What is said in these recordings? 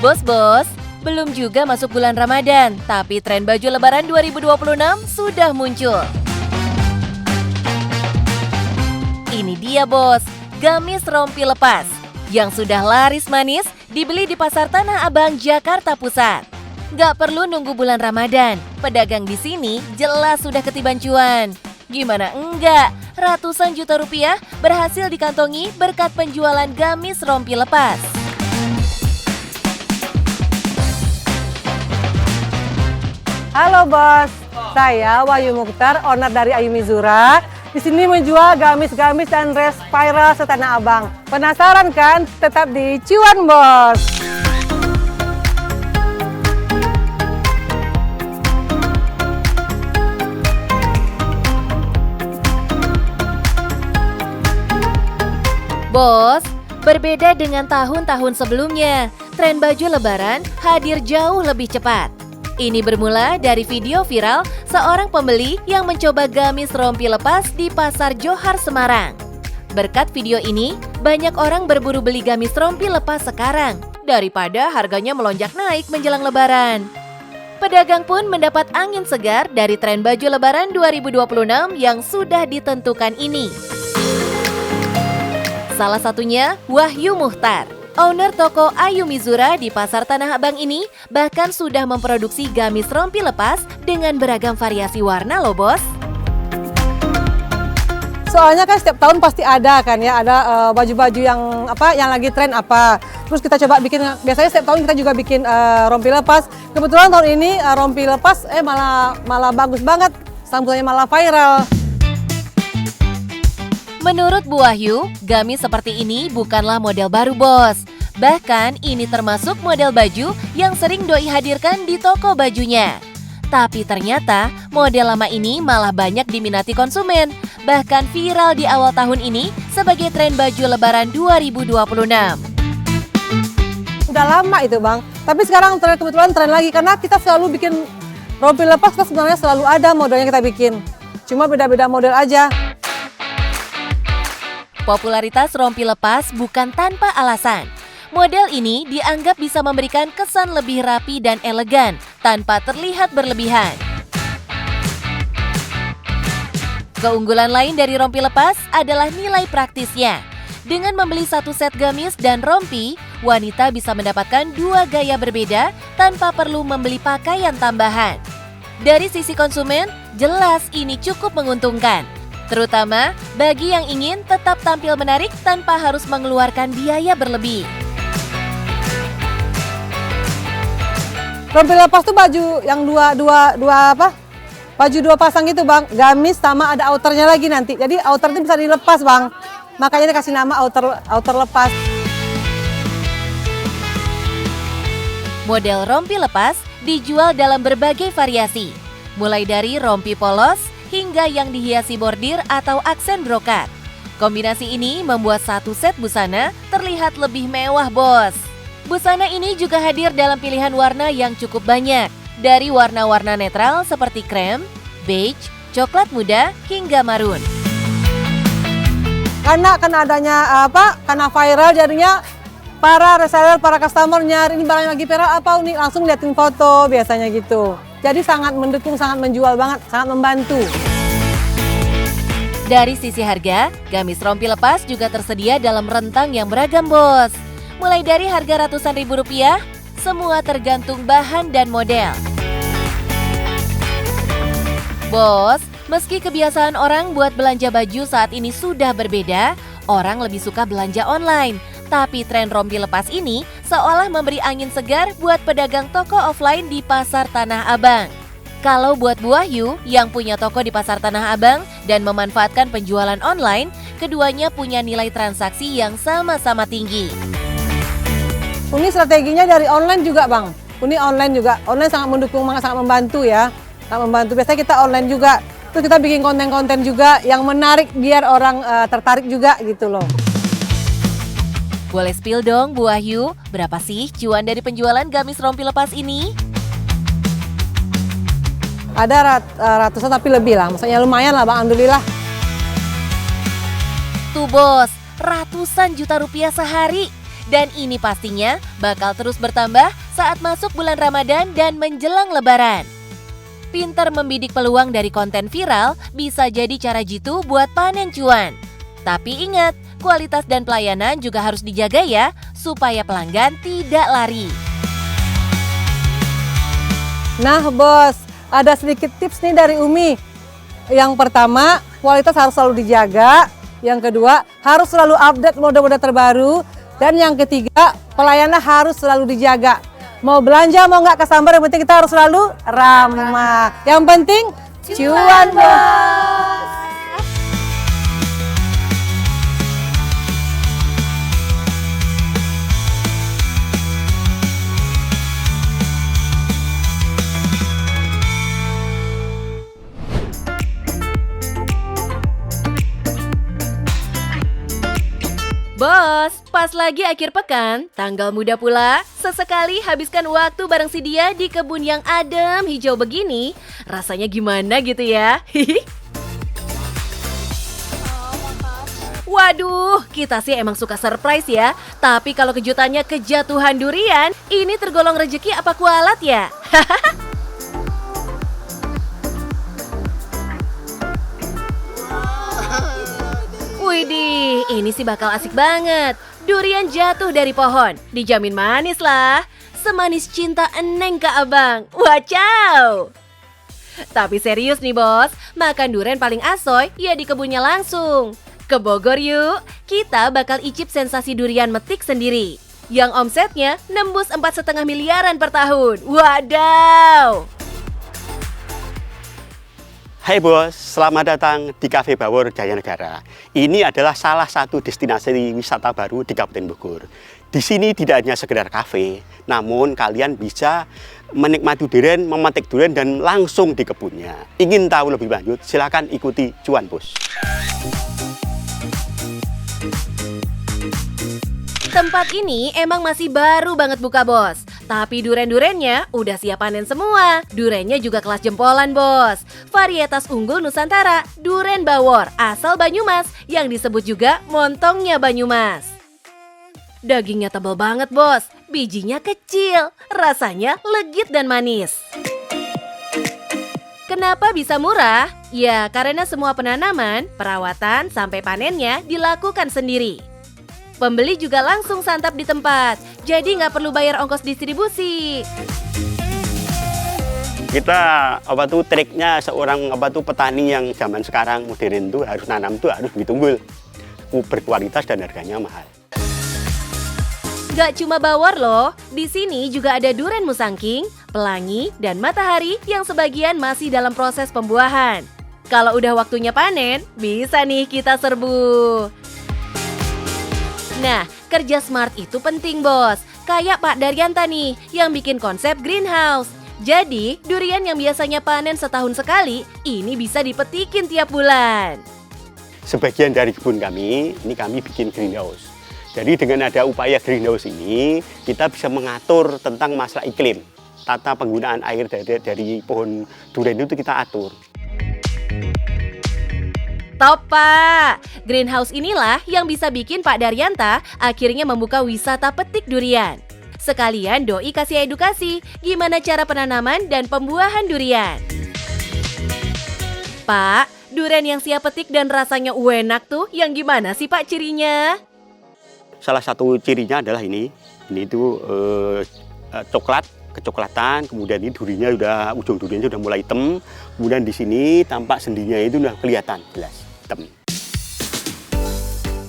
Bos-bos, belum juga masuk bulan Ramadan, tapi tren baju Lebaran 2026 sudah muncul. Ini dia bos, gamis rompi lepas yang sudah laris manis dibeli di Pasar Tanah Abang, Jakarta Pusat. Gak perlu nunggu bulan Ramadan, pedagang di sini jelas sudah ketiban cuan. Gimana enggak? Ratusan juta rupiah berhasil dikantongi berkat penjualan gamis rompi lepas. Halo bos, saya Wahyu Mukhtar, owner dari Ayu Mizura. Di sini menjual gamis-gamis dan dress viral setanah Abang. Penasaran kan? Tetap di Cuan Bos. Bos, berbeda dengan tahun-tahun sebelumnya, tren baju Lebaran hadir jauh lebih cepat. Ini bermula dari video viral seorang pembeli yang mencoba gamis rompi lepas di Pasar Johar, Semarang. Berkat video ini, banyak orang berburu beli gamis rompi lepas sekarang daripada harganya melonjak naik menjelang Lebaran. Pedagang pun mendapat angin segar dari tren baju Lebaran 2026 yang sudah ditentukan ini. Salah satunya Wahyu Mukhtar. Owner toko Ayu Mizura di Pasar Tanah Abang ini bahkan sudah memproduksi gamis rompi lepas dengan beragam variasi warna loh bos. Soalnya kan setiap tahun pasti ada kan ya, ada baju-baju yang lagi tren apa. Terus kita coba bikin, biasanya setiap tahun kita juga bikin rompi lepas. Kebetulan tahun ini rompi lepas malah bagus banget, sambutannya malah viral. Menurut Bu Wahyu, gamis seperti ini bukanlah model baru bos. Bahkan ini termasuk model baju yang sering doi hadirkan di toko bajunya. Tapi ternyata model lama ini malah banyak diminati konsumen. Bahkan viral di awal tahun ini sebagai tren baju Lebaran 2026. Udah lama itu bang, tapi sekarang kebetulan tren lagi karena kita selalu bikin rompi lepas, kan sebenarnya selalu ada modelnya kita bikin. Cuma beda-beda model aja. Popularitas rompi lepas bukan tanpa alasan. Model ini dianggap bisa memberikan kesan lebih rapi dan elegan tanpa terlihat berlebihan. Keunggulan lain dari rompi lepas adalah nilai praktisnya. Dengan membeli satu set gamis dan rompi, wanita bisa mendapatkan dua gaya berbeda tanpa perlu membeli pakaian tambahan. Dari sisi konsumen, jelas ini cukup menguntungkan. Terutama bagi yang ingin tetap tampil menarik tanpa harus mengeluarkan biaya berlebih. Rompi lepas tuh baju yang baju dua pasang gitu bang, gamis sama ada outernya lagi nanti. Jadi outer itu bisa dilepas bang, makanya dikasih nama outer lepas. Model rompi lepas dijual dalam berbagai variasi, mulai dari rompi polos hingga yang dihiasi bordir atau aksen brokat. Kombinasi ini membuat satu set busana terlihat lebih mewah bos. Busana ini juga hadir dalam pilihan warna yang cukup banyak. Dari warna-warna netral seperti krem, beige, coklat muda, hingga marun. Karena adanya karena viral jadinya para reseller, para customer nyari ini barang lagi viral apa nih, langsung liatin foto biasanya gitu. Jadi sangat mendukung, sangat menjual banget, sangat membantu. Dari sisi harga, gamis rompi lepas juga tersedia dalam rentang yang beragam bos. Mulai dari harga ratusan ribu rupiah, semua tergantung bahan dan model. Bos, meski kebiasaan orang buat belanja baju saat ini sudah berbeda, orang lebih suka belanja online. Tapi tren rompi lepas ini seolah memberi angin segar buat pedagang toko offline di Pasar Tanah Abang. Kalau buat Bu Wahyu yang punya toko di Pasar Tanah Abang dan memanfaatkan penjualan online, keduanya punya nilai transaksi yang sama-sama tinggi. Ini strateginya dari online juga bang. Ini online juga, online sangat mendukung, sangat membantu ya. Sangat membantu, biasanya kita online juga. Terus kita bikin konten-konten juga yang menarik biar orang tertarik juga gitu loh. Boleh spill dong Bu Wahyu, berapa sih cuan dari penjualan gamis rompi lepas ini? Ada ratusan tapi lebih lah, maksudnya lumayan lah bang, alhamdulillah. Tuh bos, ratusan juta rupiah sehari. Dan ini pastinya bakal terus bertambah saat masuk bulan Ramadan dan menjelang Lebaran. Pintar membidik peluang dari konten viral bisa jadi cara jitu buat panen cuan. Tapi ingat, kualitas dan pelayanan juga harus dijaga ya, supaya pelanggan tidak lari. Nah bos, ada sedikit tips nih dari Umi. Yang pertama, kualitas harus selalu dijaga. Yang kedua, harus selalu update mode-mode terbaru. Dan yang ketiga, pelayanan harus selalu dijaga. Mau belanja, mau nggak kesambar, yang penting kita harus selalu ramah. Yang penting, cuan bos. Bos, pas lagi akhir pekan, tanggal muda pula, sesekali habiskan waktu bareng si dia di kebun yang adem hijau begini. Rasanya gimana gitu ya? Waduh, kita sih emang suka surprise ya. Tapi kalau kejutannya kejatuhan durian, ini tergolong rezeki apa kualat ya? Widih, ini sih bakal asik banget. Durian jatuh dari pohon, dijamin manis lah. Semanis cinta eneng ke abang. Wacaw. Tapi serius nih bos, makan durian paling asoy ya di kebunnya langsung. Ke Bogor yuk, kita bakal icip sensasi durian metik sendiri. Yang omsetnya nembus 4,5 miliaran per tahun. Wadaw. Hai bos, selamat datang di Cafe Bawor Jayanegara. Ini adalah salah satu destinasi wisata baru di Kabupaten Bogor. Di sini tidak hanya sekedar kafe, namun kalian bisa menikmati durian, memetik durian dan langsung di kebunnya. Ingin tahu lebih lanjut? Silakan ikuti cuan bos. Tempat ini emang masih baru banget buka bos. Tapi duren-durennya udah siap panen semua. Durennya juga kelas jempolan bos. Varietas unggul Nusantara, Duren Bawor asal Banyumas yang disebut juga montongnya Banyumas. Dagingnya tebal banget bos, bijinya kecil, rasanya legit dan manis. Kenapa bisa murah? Ya karena semua penanaman, perawatan sampai panennya dilakukan sendiri. Pembeli juga langsung santap di tempat, jadi nggak perlu bayar ongkos distribusi. Kita triknya seorang petani yang zaman sekarang modern tuh harus nanam tuh harus lebih unggul, berkualitas dan harganya mahal. Gak cuma Bawor loh, di sini juga ada duren musangking, pelangi, dan matahari yang sebagian masih dalam proses pembuahan. Kalau udah waktunya panen, bisa nih kita serbu. Nah, kerja smart itu penting bos. Kayak Pak Daryanta nih, yang bikin konsep greenhouse. Jadi, durian yang biasanya panen setahun sekali, ini bisa dipetikin tiap bulan. Sebagian dari kebun kami, ini kami bikin greenhouse. Jadi dengan ada upaya greenhouse ini, kita bisa mengatur tentang masalah iklim. Tata penggunaan air dari pohon durian itu kita atur. Top Pak! Greenhouse inilah yang bisa bikin Pak Daryanta akhirnya membuka wisata petik durian. Sekalian Doi kasih edukasi gimana cara penanaman dan pembuahan durian. Pak, durian yang siap petik dan rasanya enak tuh yang gimana sih Pak cirinya? Salah satu cirinya adalah ini tuh coklat, kecoklatan, kemudian ini durinya ujung durinya sudah mulai hitam, kemudian di sini tampak sendinya itu udah kelihatan jelas hitam.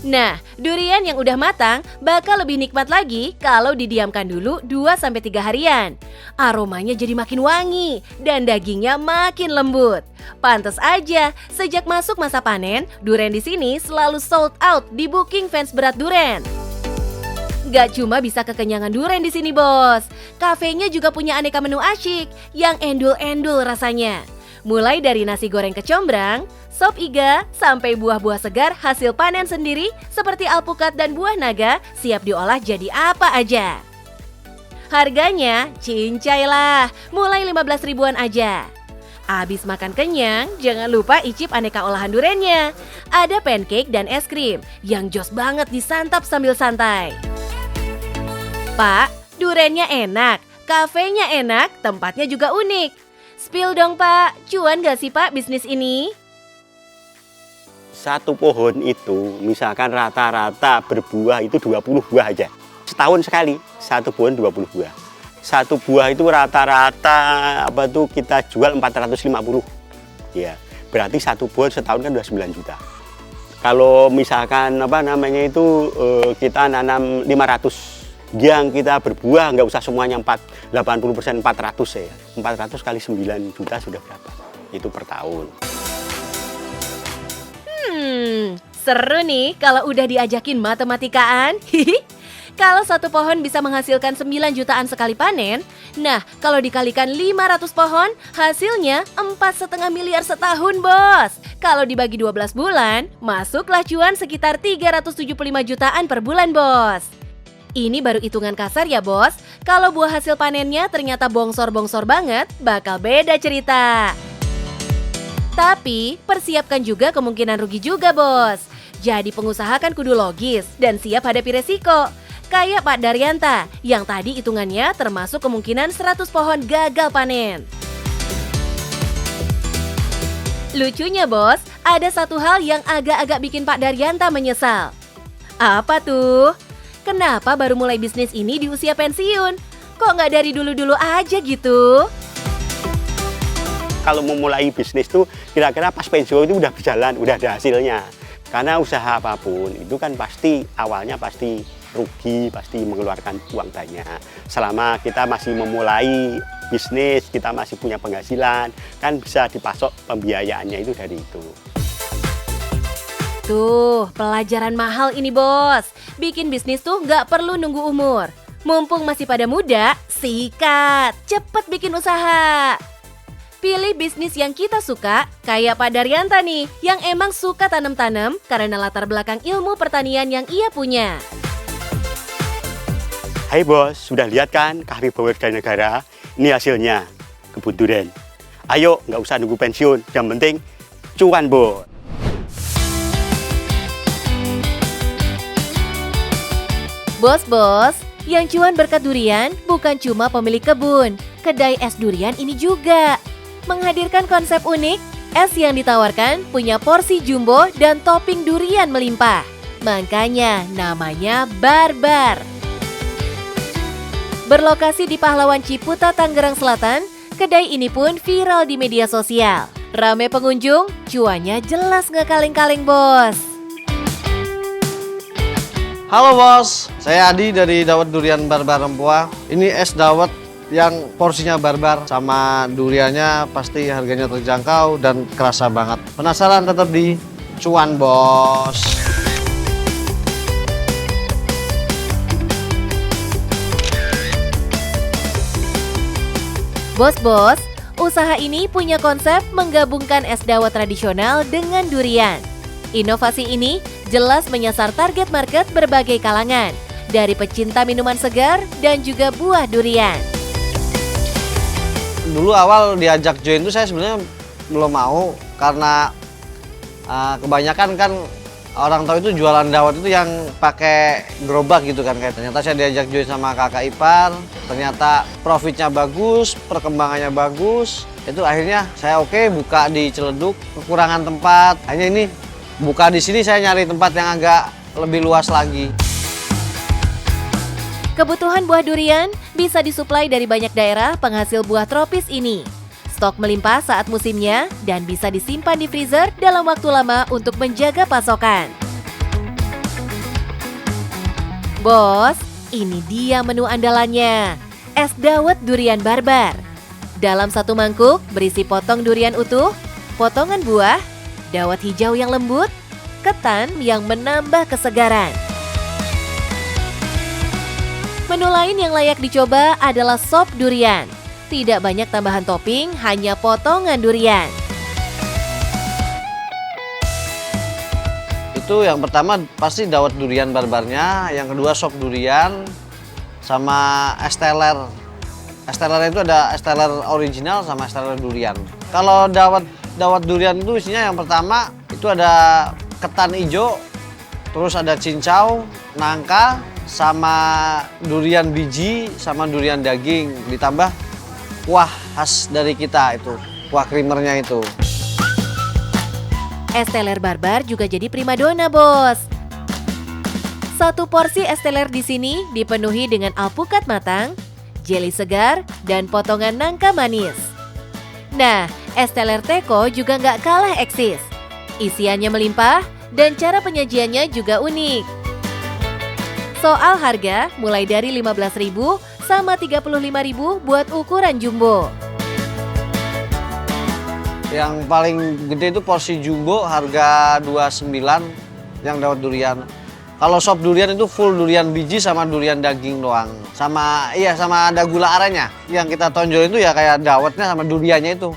Nah, durian yang udah matang bakal lebih nikmat lagi kalau didiamkan dulu 2-3 harian. Aromanya jadi makin wangi dan dagingnya makin lembut. Pantes aja, sejak masuk masa panen, durian di sini selalu sold out di booking fans berat durian. Gak cuma bisa kekenyangan durian di sini bos, kafenya juga punya aneka menu asyik yang endul-endul rasanya. Mulai dari nasi goreng kecombrang, sop iga, sampai buah-buah segar hasil panen sendiri seperti alpukat dan buah naga siap diolah jadi apa aja. Harganya cincai lah, mulai 15 ribuan aja. Abis makan kenyang, jangan lupa icip aneka olahan duriannya. Ada pancake dan es krim yang jos banget disantap sambil santai. Pak, durennya enak, kafenya enak, tempatnya juga unik. Spill dong Pak, cuan gak sih Pak bisnis ini? Satu pohon itu misalkan rata-rata berbuah itu 20 buah aja. Setahun sekali, satu pohon 20 buah. Satu buah itu rata-rata kita jual 450. Ya, berarti satu pohon setahun kan udah 9 juta. Kalau misalkan kita nanam 500 yang kita berbuah nggak usah semuanya 80% 400 ya. 400 kali 9 juta sudah berapa? Itu per tahun. Seru nih kalau udah diajakin matematikaan. Kalau satu pohon bisa menghasilkan 9 jutaan sekali panen, nah kalau dikalikan 500 pohon, hasilnya 4,5 miliar setahun, Bos. Kalau dibagi 12 bulan, masuklah cuan sekitar 375 jutaan per bulan, Bos. Ini baru hitungan kasar ya, Bos. Kalau buah hasil panennya ternyata bongsor-bongsor banget, bakal beda cerita. Tapi, persiapkan juga kemungkinan rugi juga, Bos. Jadi pengusaha kan kudu logis dan siap hadapi resiko. Kayak Pak Daryanta, yang tadi hitungannya termasuk kemungkinan 100 pohon gagal panen. Lucunya Bos, ada satu hal yang agak-agak bikin Pak Daryanta menyesal. Apa tuh? Kenapa baru mulai bisnis ini di usia pensiun? Kok nggak dari dulu-dulu aja gitu? Kalau memulai bisnis tuh kira-kira pas pensiun itu udah berjalan, udah ada hasilnya. Karena usaha apapun itu kan pasti awalnya pasti rugi, pasti mengeluarkan uang banyak. Selama kita masih memulai bisnis, kita masih punya penghasilan, kan bisa dipasok pembiayaannya itu dari itu. Tuh, pelajaran mahal ini Bos. Bikin bisnis tuh nggak perlu nunggu umur. Mumpung masih pada muda, sikat, cepet bikin usaha. Pilih bisnis yang kita suka, kayak Pak Daryanta nih, yang emang suka tanam-tanam karena latar belakang ilmu pertanian yang ia punya. Hai Bos, sudah lihat kan Cafe Bawor Jayanegara? Ini hasilnya, kebun durian. Ayo, nggak usah nunggu pensiun, yang penting cuan Bos. Bos-bos, yang cuan berkat durian bukan cuma pemilik kebun, kedai es durian ini juga. Menghadirkan konsep unik, es yang ditawarkan punya porsi jumbo dan topping durian melimpah. Makanya namanya Barbar. Berlokasi di Pahlawan Ciputa, Tangerang Selatan, kedai ini pun viral di media sosial. Rame pengunjung, cuannya jelas nggak kaleng-kaleng Bos. Halo Bos, saya Adi dari Dawet Durian Barbar Rempoa. Ini es dawet yang porsinya barbar, sama duriannya pasti harganya terjangkau dan kerasa banget. Penasaran tetap di cuan Bos. Bos-bos, usaha ini punya konsep menggabungkan es dawet tradisional dengan durian. Inovasi ini jelas menyasar target market berbagai kalangan, dari pecinta minuman segar dan juga buah durian. Dulu awal diajak join itu saya sebenarnya belum mau, karena kebanyakan kan orang tahu itu jualan dawet itu yang pakai gerobak gitu kan. Ternyata saya diajak join sama kakak ipar, ternyata profitnya bagus, perkembangannya bagus. Itu akhirnya saya buka di Ciledug, kekurangan tempat. Hanya ini buka di sini, saya nyari tempat yang agak lebih luas lagi. Kebutuhan buah durian bisa disuplai dari banyak daerah penghasil buah tropis ini. Stok melimpah saat musimnya dan bisa disimpan di freezer dalam waktu lama untuk menjaga pasokan. Bos, ini dia menu andalannya. Es dawet durian barbar. Dalam satu mangkuk berisi potong durian utuh, potongan buah, dawet hijau yang lembut, ketan yang menambah kesegaran. Menu lain yang layak dicoba adalah sop durian. Tidak banyak tambahan topping, hanya potongan durian. Itu yang pertama pasti dawet durian barbarnya, yang kedua sop durian, sama es teler. Es teler itu ada es teler original sama es teler durian. Kalau dawet durian itu isinya yang pertama itu ada ketan hijau, terus ada cincau, nangka, sama durian biji, sama durian daging. Ditambah kuah khas dari kita itu, kuah krimernya itu. Es teler Barbar juga jadi primadona, Bos. Satu porsi es teler di sini dipenuhi dengan alpukat matang, jeli segar, dan potongan nangka manis. Nah, es teler teko juga nggak kalah eksis. Isiannya melimpah dan cara penyajiannya juga unik. Soal harga, mulai dari 15.000 sama 35.000 buat ukuran jumbo. Yang paling gede itu porsi jumbo harga 29 yang dawet durian. Kalau sop durian itu full durian biji sama durian daging doang. Sama ada gula arennya. Yang kita tonjol itu ya kayak dawetnya sama duriannya itu.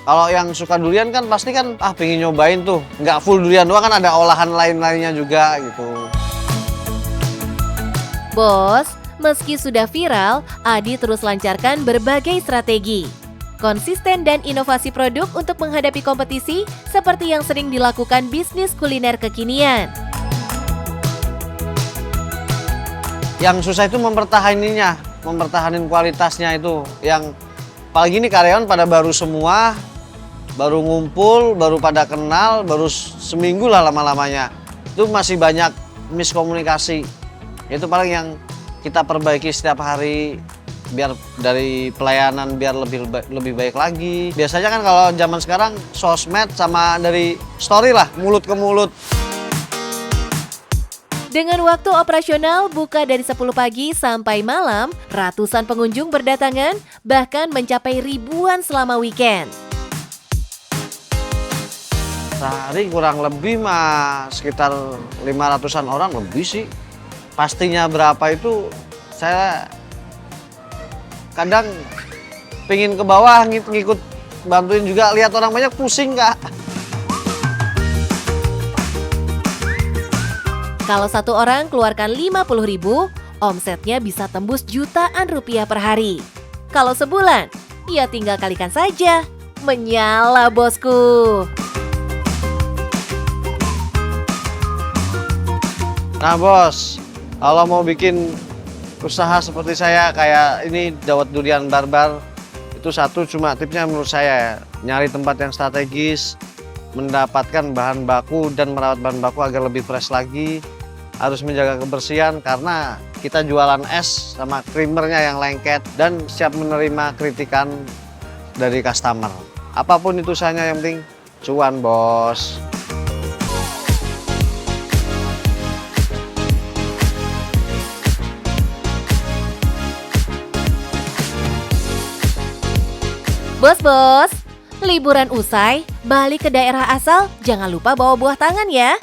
Kalau yang suka durian kan pasti kan pengen nyobain tuh. Nggak full durian doang, kan ada olahan lain-lainnya juga gitu. Bos, meski sudah viral, Adi terus lancarkan berbagai strategi. Konsisten dan inovasi produk untuk menghadapi kompetisi seperti yang sering dilakukan bisnis kuliner kekinian. Yang susah itu mempertahanin kualitasnya itu. Yang apalagi ini karyawan pada baru semua, baru ngumpul, baru pada kenal, baru seminggu lah lama-lamanya. Itu masih banyak miskomunikasi. Itu paling yang kita perbaiki setiap hari biar dari pelayanan biar lebih baik lagi. Biasanya kan kalau zaman sekarang sosmed sama dari story lah, mulut ke mulut. Dengan waktu operasional buka dari 10 pagi sampai malam, ratusan pengunjung berdatangan, bahkan mencapai ribuan selama weekend. Sehari kurang lebih sekitar 500-an orang lebih sih. Pastinya berapa itu saya kadang pingin ke bawah ngikut bantuin juga, lihat orang banyak pusing, Kak. Kalau satu orang keluarkan 50.000, omsetnya bisa tembus jutaan rupiah per hari. Kalau sebulan, ya tinggal kalikan saja. Menyala, bosku. Nah, Bos, kalau mau bikin usaha seperti saya kayak ini dawet durian Barbar, itu satu cuma tipsnya menurut saya ya, nyari tempat yang strategis, mendapatkan bahan baku dan merawat bahan baku agar lebih fresh lagi. Harus menjaga kebersihan karena kita jualan es sama krimernya yang lengket, dan siap menerima kritikan dari customer. Apapun itu usahanya, yang penting cuan, Bos. Bos-bos, liburan usai, balik ke daerah asal, jangan lupa bawa buah tangan ya.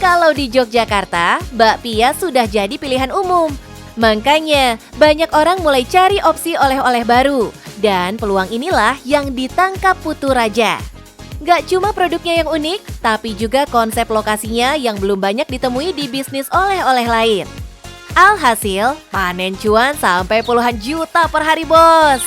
Kalau di Yogyakarta, bakpia sudah jadi pilihan umum. Makanya, banyak orang mulai cari opsi oleh-oleh baru. Dan peluang inilah yang ditangkap Putu Raja. Gak cuma produknya yang unik, tapi juga konsep lokasinya yang belum banyak ditemui di bisnis oleh-oleh lain. Alhasil, panen cuan sampai puluhan juta per hari, Bos.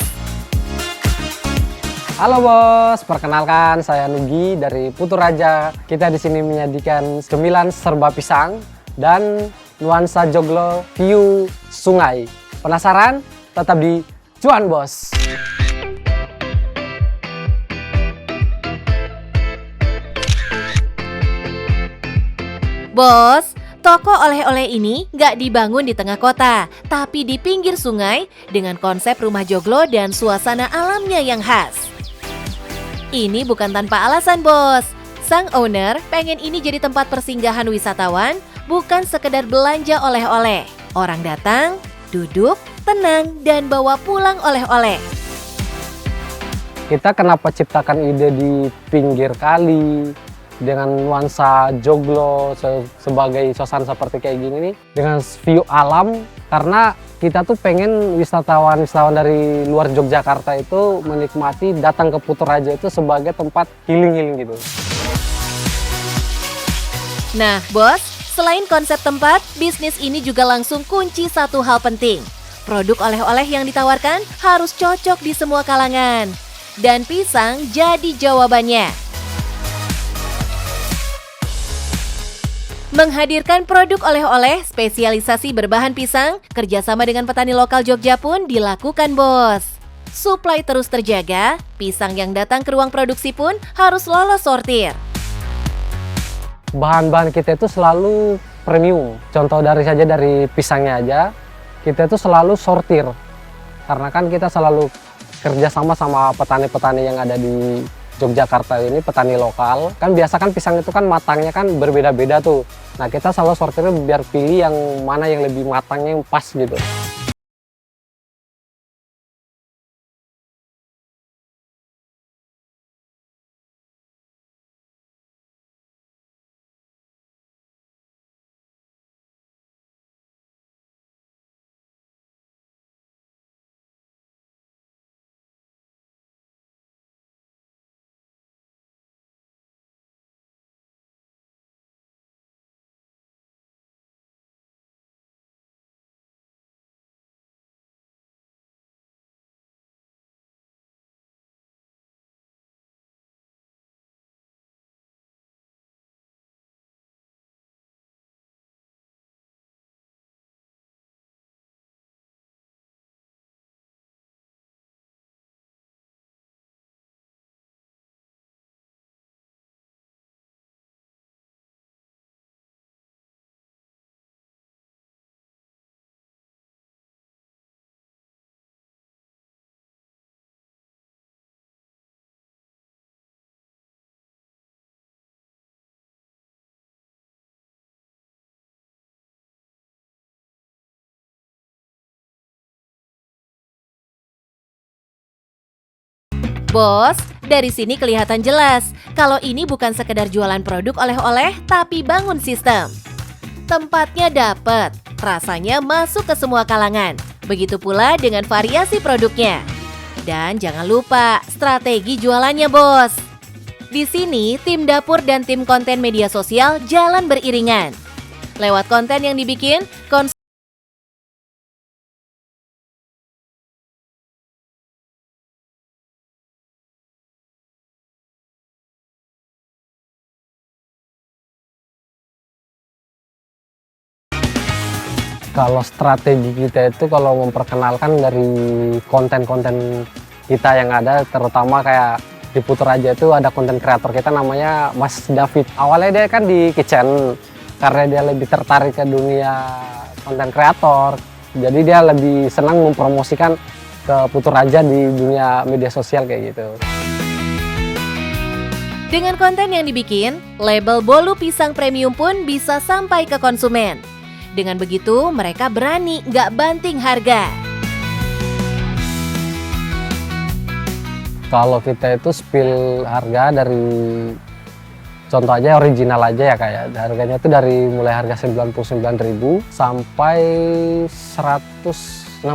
Halo Bos, perkenalkan saya Nugi dari Putu Raja. Kita di sini menyajikan cemilan serba pisang dan nuansa joglo view sungai. Penasaran? Tetap di Cuan, Bos. Bos, toko oleh-oleh ini nggak dibangun di tengah kota, tapi di pinggir sungai dengan konsep rumah joglo dan suasana alamnya yang khas. Ini bukan tanpa alasan, Bos. Sang owner pengen ini jadi tempat persinggahan wisatawan, bukan sekedar belanja oleh-oleh. Orang datang, duduk, tenang, dan bawa pulang oleh-oleh. Kita kenapa ciptakan ide di pinggir kali dengan nuansa joglo sebagai suasana seperti kayak gini nih, dengan view alam, karena kita tuh pengen wisatawan dari luar Yogyakarta itu menikmati datang ke Putu Raja itu sebagai tempat healing gitu. Nah, Bos, selain konsep tempat, bisnis ini juga langsung kunci satu hal penting. Produk oleh-oleh yang ditawarkan harus cocok di semua kalangan. Dan pisang jadi jawabannya. Menghadirkan produk oleh-oleh spesialisasi berbahan pisang, kerjasama dengan petani lokal Jogja pun dilakukan, Bos. Suplai terus terjaga, pisang yang datang ke ruang produksi pun harus lolos sortir. Bahan-bahan kita itu selalu premium. Contoh dari pisangnya aja, kita itu selalu sortir. Karena kan kita selalu kerjasama sama petani-petani yang ada di Yogyakarta ini, petani lokal. Kan biasa kan pisang itu kan matangnya kan berbeda-beda tuh. Nah kita selalu sortirnya biar pilih yang mana yang lebih matangnya yang pas gitu. Bos, dari sini kelihatan jelas kalau ini bukan sekedar jualan produk oleh-oleh, tapi bangun sistem. Tempatnya dapet, rasanya masuk ke semua kalangan. Begitu pula dengan variasi produknya. Dan jangan lupa strategi jualannya, Bos. Di sini, tim dapur dan tim konten media sosial jalan beriringan. Lewat konten yang dibikin, Kalau strategi kita itu kalau memperkenalkan dari konten-konten kita yang ada, terutama kayak di Putu Raja itu ada konten kreator kita namanya Mas David. Awalnya dia kan di kitchen, karena dia lebih tertarik ke dunia konten kreator. Jadi dia lebih senang mempromosikan ke Putu Raja di dunia media sosial kayak gitu. dengan konten yang dibikin, label bolu pisang premium pun bisa sampai ke konsumen. Dengan begitu, mereka berani nggak banting harga. Kalau kita itu spill harga dari, contoh aja original aja ya kayak, harganya itu dari mulai harga 99.000 sampai 165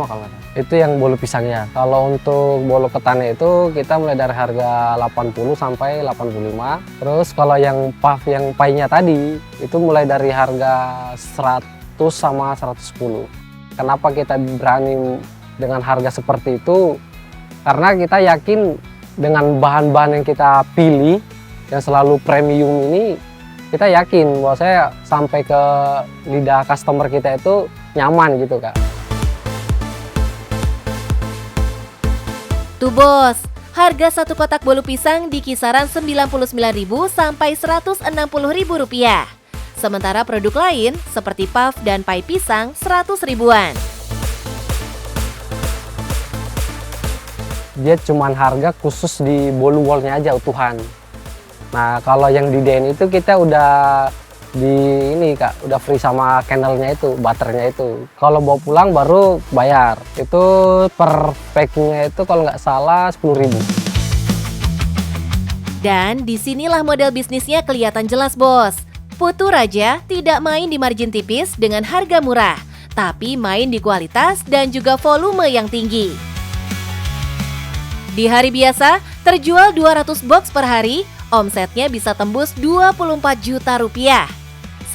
kalau nggak. Itu yang bolu pisangnya. Kalau untuk bolu ketannya itu kita mulai dari harga 80 sampai 85. Terus kalau yang puff yang painya tadi itu mulai dari harga 100 sama 110. Kenapa kita berani dengan harga seperti itu? Karena kita yakin dengan bahan-bahan yang kita pilih yang selalu premium ini, kita yakin bahwa saya sampai ke lidah customer kita itu nyaman gitu Kak. Tuh bos, harga satu kotak bolu pisang di kisaran 99.000 sampai 160.000 rupiah. Sementara produk lain seperti puff dan pai pisang 100 ribuan. Dia cuman harga khusus di bolu wallnya aja utuhan. Nah kalau yang di DN itu kita udah di ini Kak, udah free sama candle-nya itu, butternya itu. Kalau bawa pulang baru bayar. Itu per packingnya itu kalau nggak salah 10.000. Dan disinilah model bisnisnya kelihatan jelas bos. Putu Raja tidak main di margin tipis dengan harga murah, tapi main di kualitas dan juga volume yang tinggi. Di hari biasa, terjual 200 box per hari, omsetnya bisa tembus 24 juta rupiah.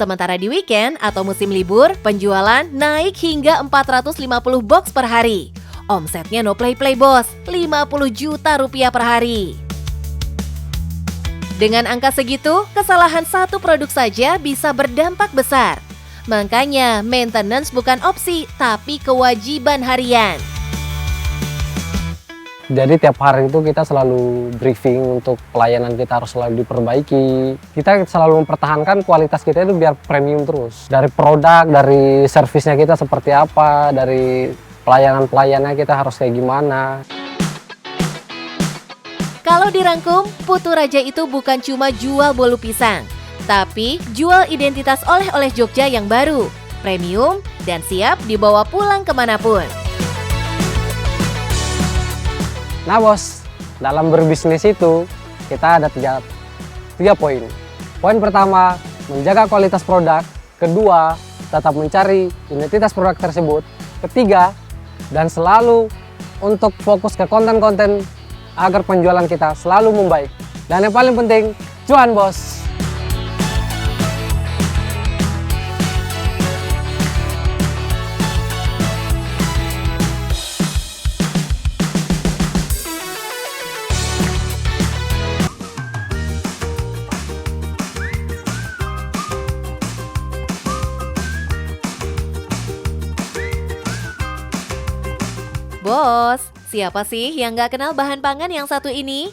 Sementara di weekend atau musim libur, penjualan naik hingga 450 box per hari. Omsetnya no play-play bos, 50 juta rupiah per hari. Dengan angka segitu, kesalahan satu produk saja bisa berdampak besar. Makanya, maintenance bukan opsi, tapi kewajiban harian. Jadi tiap hari itu kita selalu briefing untuk pelayanan kita harus selalu diperbaiki. Kita selalu mempertahankan kualitas kita itu biar premium terus. Dari produk, dari servisnya kita seperti apa, dari pelayanan-pelayanannya kita harus kayak gimana. Kalau dirangkum, Putu Raja itu bukan cuma jual bolu pisang, tapi jual identitas oleh-oleh Jogja yang baru, premium, dan siap dibawa pulang kemanapun. Nah bos, dalam berbisnis itu kita ada tiga poin. Poin pertama, menjaga kualitas produk. Kedua, tetap mencari identitas produk tersebut. Ketiga, dan selalu untuk fokus ke konten-konten agar penjualan kita selalu membaik. Dan yang paling penting, cuan bos. Bos, siapa sih yang gak kenal bahan pangan yang satu ini?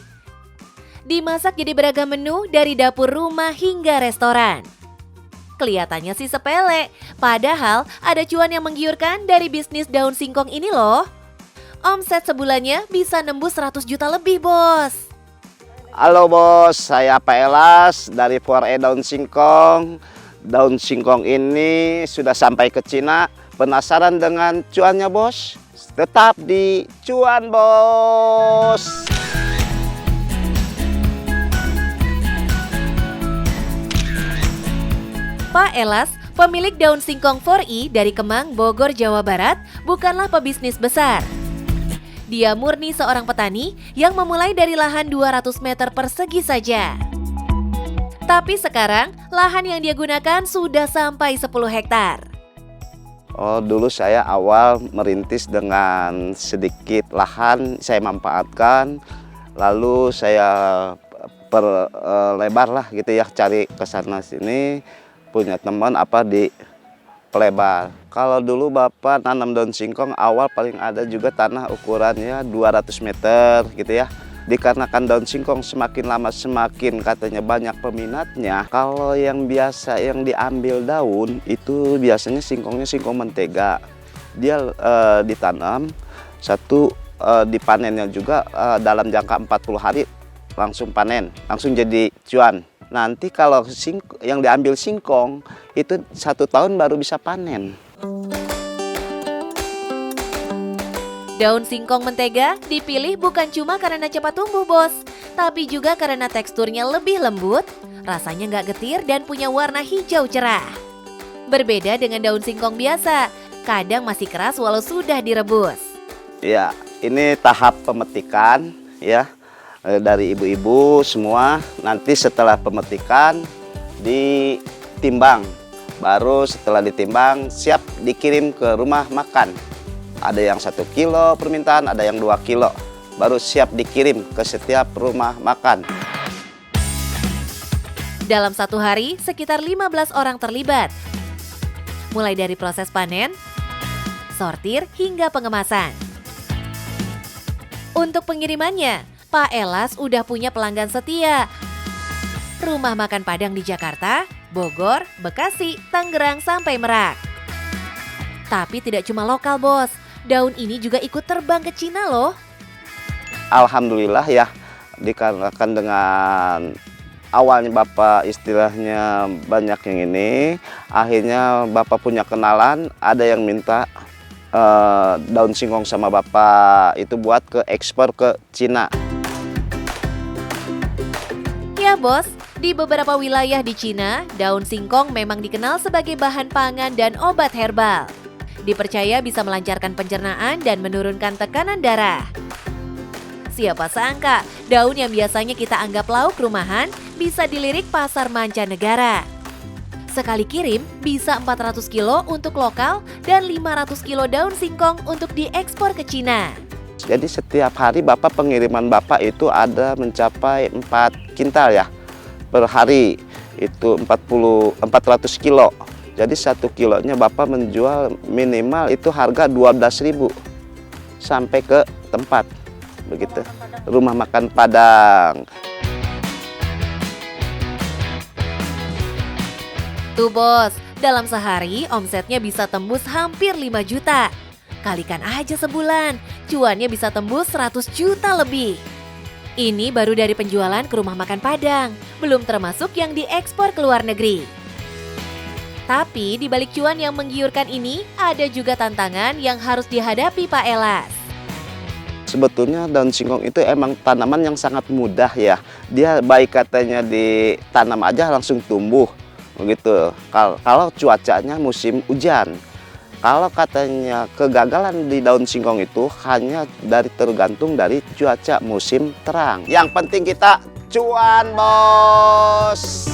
Dimasak jadi beragam menu dari dapur rumah hingga restoran. Kelihatannya sih sepele, padahal ada cuan yang menggiurkan dari bisnis daun singkong ini loh. Omset sebulannya bisa nembus 100 juta lebih, bos. Halo bos, saya Pak Elas dari 4E Daun Singkong. Daun singkong ini sudah sampai ke Cina. Penasaran dengan cuannya bos? Tetap di Cuan Bos. Pak Elas, pemilik daun singkong 4E dari Kemang, Bogor, Jawa Barat, bukanlah pebisnis besar. Dia murni seorang petani yang memulai dari lahan 200 meter persegi saja. Tapi sekarang, lahan yang dia gunakan sudah sampai 10 hektar. Oh, dulu saya awal merintis dengan sedikit lahan saya manfaatkan, lalu saya perlebar lah gitu ya, cari ke sana sini, punya teman di pelebar. Kalau dulu Bapak nanam daun singkong awal paling ada juga tanah ukurannya 200 meter gitu ya. Dikarenakan daun singkong semakin lama semakin katanya banyak peminatnya. Kalau yang biasa yang diambil daun itu biasanya singkongnya singkong mentega. Dia ditanam, dipanennya juga dalam jangka 40 hari langsung panen, langsung jadi cuan. Nanti kalau yang diambil singkong itu 1 tahun baru bisa panen. Daun singkong mentega dipilih bukan cuma karena cepat tumbuh, bos, tapi juga karena teksturnya lebih lembut, rasanya nggak getir dan punya warna hijau cerah. Berbeda dengan daun singkong biasa, kadang masih keras walau sudah direbus. Ya, ini tahap pemetikan ya dari ibu-ibu semua. Nanti setelah pemetikan ditimbang, baru setelah ditimbang siap dikirim ke rumah makan. Ada yang 1 kilo permintaan, ada yang 2 kilo. Baru siap dikirim ke setiap rumah makan. Dalam 1 hari, sekitar 15 orang terlibat. Mulai dari proses panen, sortir, hingga pengemasan. Untuk pengirimannya, Pak Elas udah punya pelanggan setia. Rumah makan Padang di Jakarta, Bogor, Bekasi, Tangerang, sampai Merak. Tapi tidak cuma lokal, bos. Daun ini juga ikut terbang ke Cina loh. Alhamdulillah ya, dikarenakan dengan awalnya Bapak istilahnya banyak yang ini, akhirnya Bapak punya kenalan, ada yang minta daun singkong sama Bapak itu buat ke ekspor ke Cina. Ya bos, di beberapa wilayah di Cina, daun singkong memang dikenal sebagai bahan pangan dan obat herbal. Dipercaya bisa melancarkan pencernaan dan menurunkan tekanan darah. Siapa sangka, daun yang biasanya kita anggap lauk rumahan bisa dilirik pasar mancanegara. Sekali kirim bisa 400 kilo untuk lokal dan 500 kilo daun singkong untuk diekspor ke Cina. Jadi setiap hari pengiriman Bapak itu ada mencapai 4 kintal ya. per hari itu 400 kilo. Jadi 1 kilonya Bapak menjual minimal itu harga 12.000 sampai ke tempat begitu. Rumah makan Padang. Tuh bos, dalam sehari omsetnya bisa tembus hampir 5 juta. Kalikan aja sebulan, cuannya bisa tembus 100 juta lebih. Ini baru dari penjualan ke rumah makan Padang, belum termasuk yang diekspor ke luar negeri. Tapi di balik cuan yang menggiurkan ini, ada juga tantangan yang harus dihadapi Pak Elas. Sebetulnya daun singkong itu emang tanaman yang sangat mudah ya. Dia baik katanya ditanam aja langsung tumbuh begitu. Kalau cuacanya musim hujan. Kalau katanya kegagalan di daun singkong itu hanya tergantung dari cuaca musim terang. Yang penting kita cuan, bos.